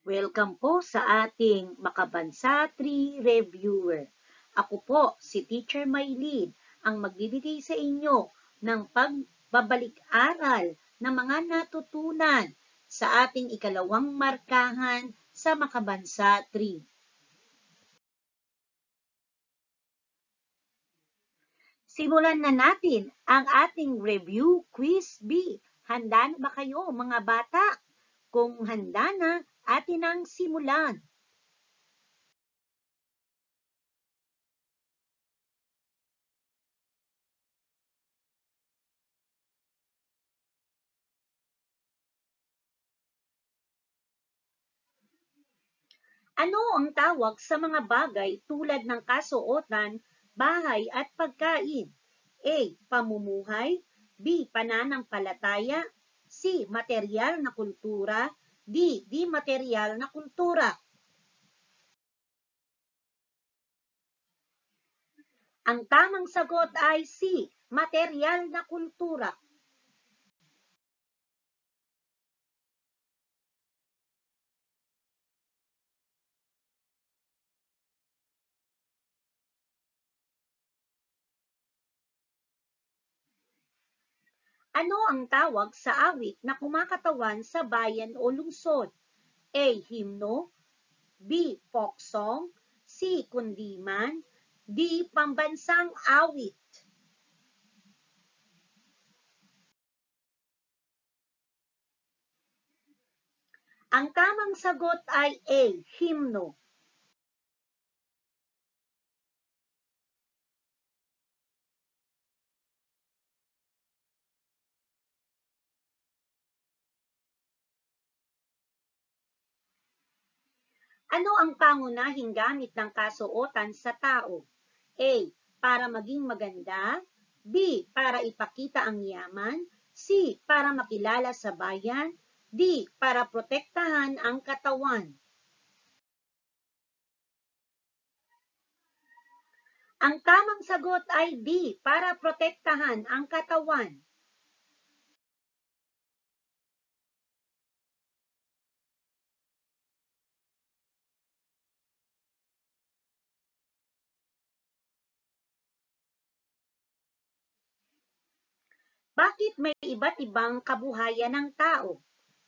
Welcome po sa ating Makabansa 3 Reviewer. Ako po, si Teacher Maylin, ang magbibigay sa inyo ng pagbabalik-aral ng mga natutunan sa ating ikalawang markahan sa Makabansa 3. Simulan na natin ang ating review quiz B. Handa na ba kayo mga bata? Kung handa na, atin ang simulan. Ano ang tawag sa mga bagay tulad ng kasuotan, bahay at pagkain? A. Pamumuhay. B. Pananampalataya. C. Materyal na kultura. D. Di materyal na kultura. Ang tamang sagot ay C. Materyal na kultura. Ano ang tawag sa awit na kumakatawan sa bayan o lungsod? A. Himno. B. Folk song. C. Kundiman. D. Pambansang awit. Ang tamang sagot ay A. Himno. Ano ang pangunahing gamit ng kasuotan sa tao? A. Para maging maganda. B. Para ipakita ang yaman. C. Para makilala sa bayan. D. Para protektahan ang katawan. Ang tamang sagot ay D. Para protektahan ang katawan. Bakit may iba't ibang kabuhayan ng tao?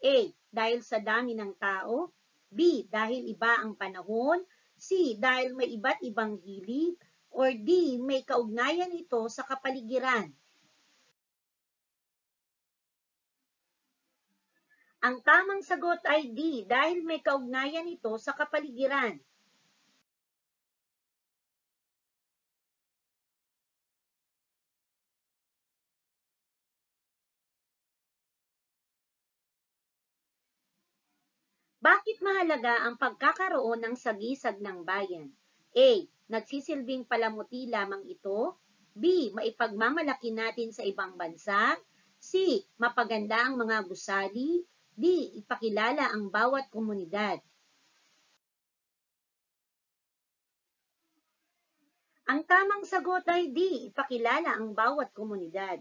A. Dahil sa dami ng tao. B. Dahil iba ang panahon. C. Dahil may iba't ibang hilig. Or D. May kaugnayan ito sa kapaligiran. Ang tamang sagot ay D. Dahil may kaugnayan ito sa kapaligiran. Bakit mahalaga ang pagkakaroon ng sagisag ng bayan? A. Nagsisilbing palamuti lamang ito. B. Maipagmamalaki natin sa ibang bansa. C. Mapaganda ang mga gusali. D. Ipakilala ang bawat komunidad. Ang tamang sagot ay D. Ipakilala ang bawat komunidad.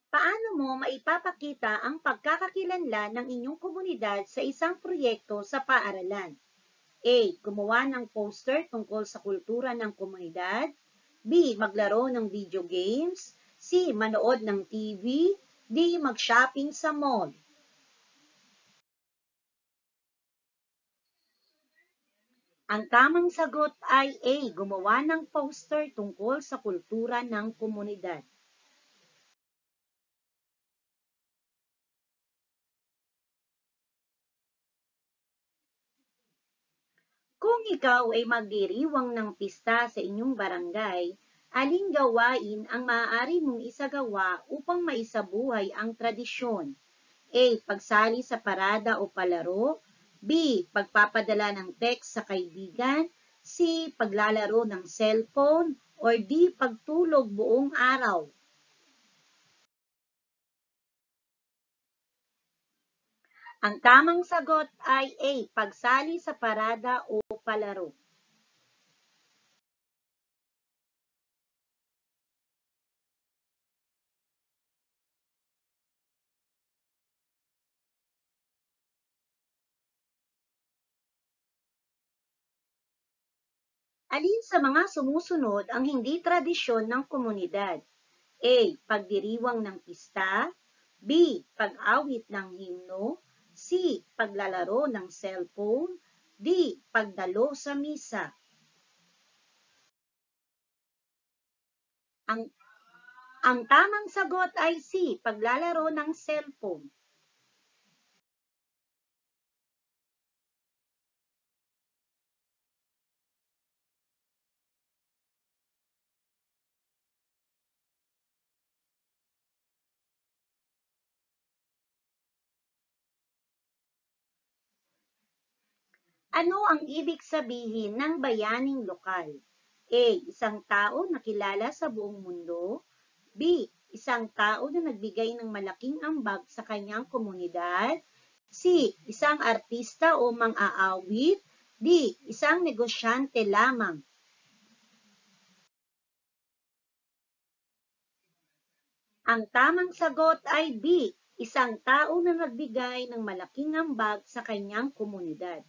Paano mo maipapakita ang pagkakakilanlan ng inyong komunidad sa isang proyekto sa paaralan? A. Gumawa ng poster tungkol sa kultura ng komunidad. B. Maglaro ng video games. C. Manood ng TV. D. Mag-shopping sa mall. Ang tamang sagot ay A. Gumawa ng poster tungkol sa kultura ng komunidad. Kung ikaw ay magdiriwang ng pista sa inyong barangay, aling gawain ang maaari mong isagawa upang maisabuhay ang tradisyon? A. Pagsali sa parada o palaro. B. Pagpapadala ng text sa kaibigan. C. Paglalaro ng cellphone. Or D. Pagtulog buong araw. Ang tamang sagot ay A. Pagsali sa parada o palaro. Alin sa mga sumusunod ang hindi tradisyon ng komunidad? A. Pagdiriwang ng pista. B. Pag-awit ng himno. C. Paglalaro ng cellphone. D. Pagdalo sa misa. Ang tamang sagot ay C. Paglalaro ng cellphone. Ano ang ibig sabihin ng bayaning lokal? A. Isang tao na kilala sa buong mundo. B. Isang tao na nagbigay ng malaking ambag sa kanyang komunidad. C. Isang artista o mang-aawit. D. Isang negosyante lamang. Ang tamang sagot ay B. Isang tao na nagbigay ng malaking ambag sa kanyang komunidad.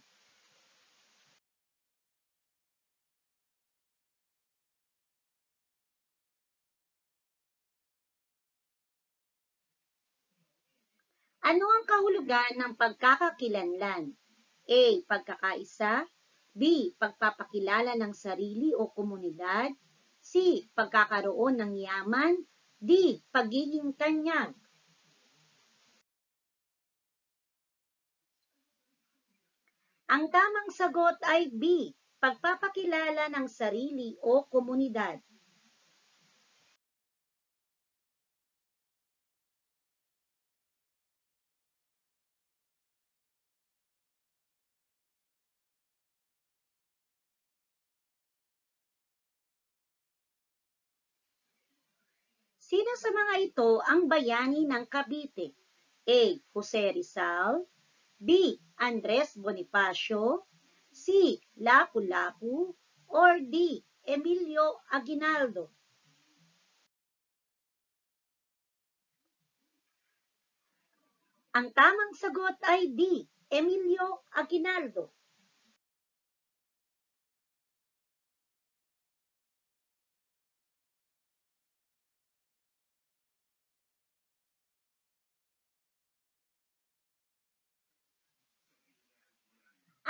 Ano ang kahulugan ng pagkakakilanlan? A. Pagkakaisa. B. Pagpapakilala ng sarili o komunidad. C. Pagkakaroon ng yaman. D. Pagiging tanyag. Ang tamang sagot ay B. Pagpapakilala ng sarili o komunidad. Sino sa mga ito ang bayani ng Cavite? A. Jose Rizal. B. Andres Bonifacio. C. Lapu-Lapu. Or D. Emilio Aguinaldo. Ang tamang sagot ay D. Emilio Aguinaldo.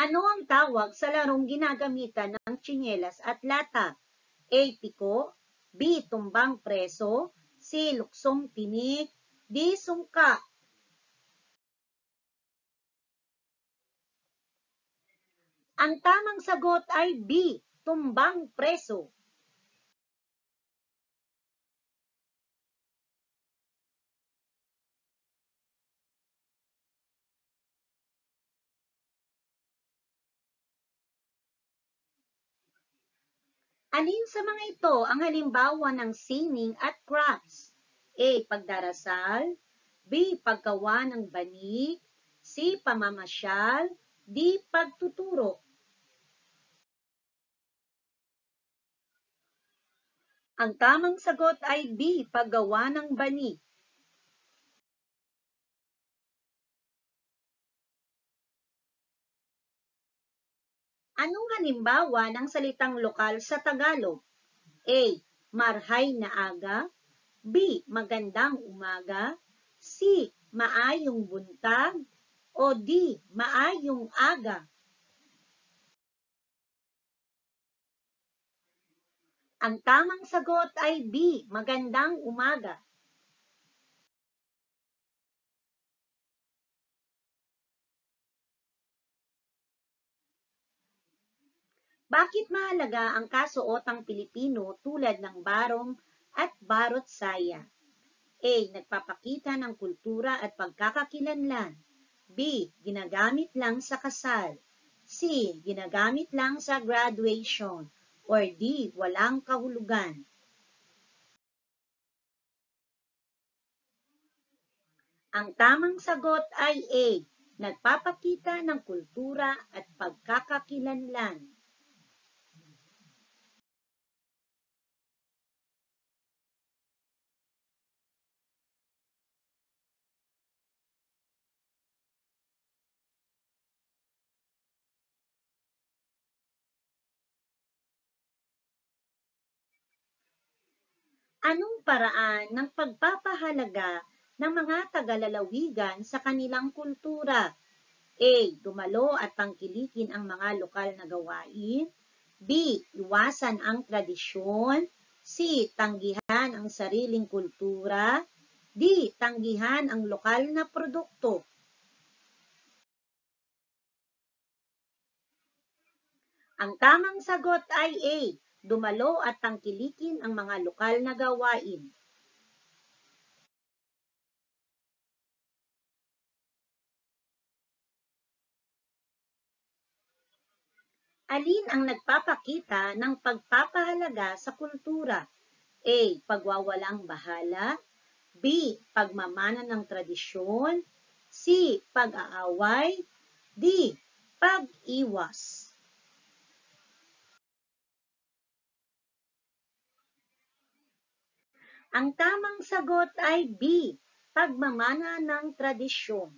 Ano ang tawag sa larong ginagamitan ng tsinelas at lata? A. Piko. B. Tumbang preso. C. Luksong tinik. D. Sungka. Ang tamang sagot ay B. Tumbang preso. Alin sa mga ito ang halimbawa ng sining at crafts? A. Pagdarasal. B. Paggawa ng banig. C. Pamamasyal. D. Pagtuturo. Ang tamang sagot ay B. Paggawa ng banig. Anong halimbawa ng salitang lokal sa Tagalog? A. Marhay na aga. B. Magandang umaga. C. Maayong buntag. O D. Maayong aga. Ang tamang sagot ay B. Magandang umaga. Bakit mahalaga ang kasuotang Pilipino tulad ng barong at barot saya? A. Nagpapakita ng kultura at pagkakakilanlan. B. Ginagamit lang sa kasal. C. Ginagamit lang sa graduation. Or D. Walang kahulugan. Ang tamang sagot ay A. Nagpapakita ng kultura at pagkakakilanlan. Anong paraan ng pagpapahalaga ng mga tagalalawigan sa kanilang kultura? A. Dumalo at tangkilikin ang mga lokal na gawain. B. Iwasan ang tradisyon. C. Tanggihan ang sariling kultura. D. Tanggihan ang lokal na produkto. Ang tamang sagot ay A. Dumalo at tangkilikin ang mga lokal na gawain. Alin ang nagpapakita ng pagpapahalaga sa kultura? A. Pagwawalang bahala. B. Pagmamana ng tradisyon. C. Pag-aaway. D. Pag-iwas. Ang tamang sagot ay B. Pagmamana ng tradisyon.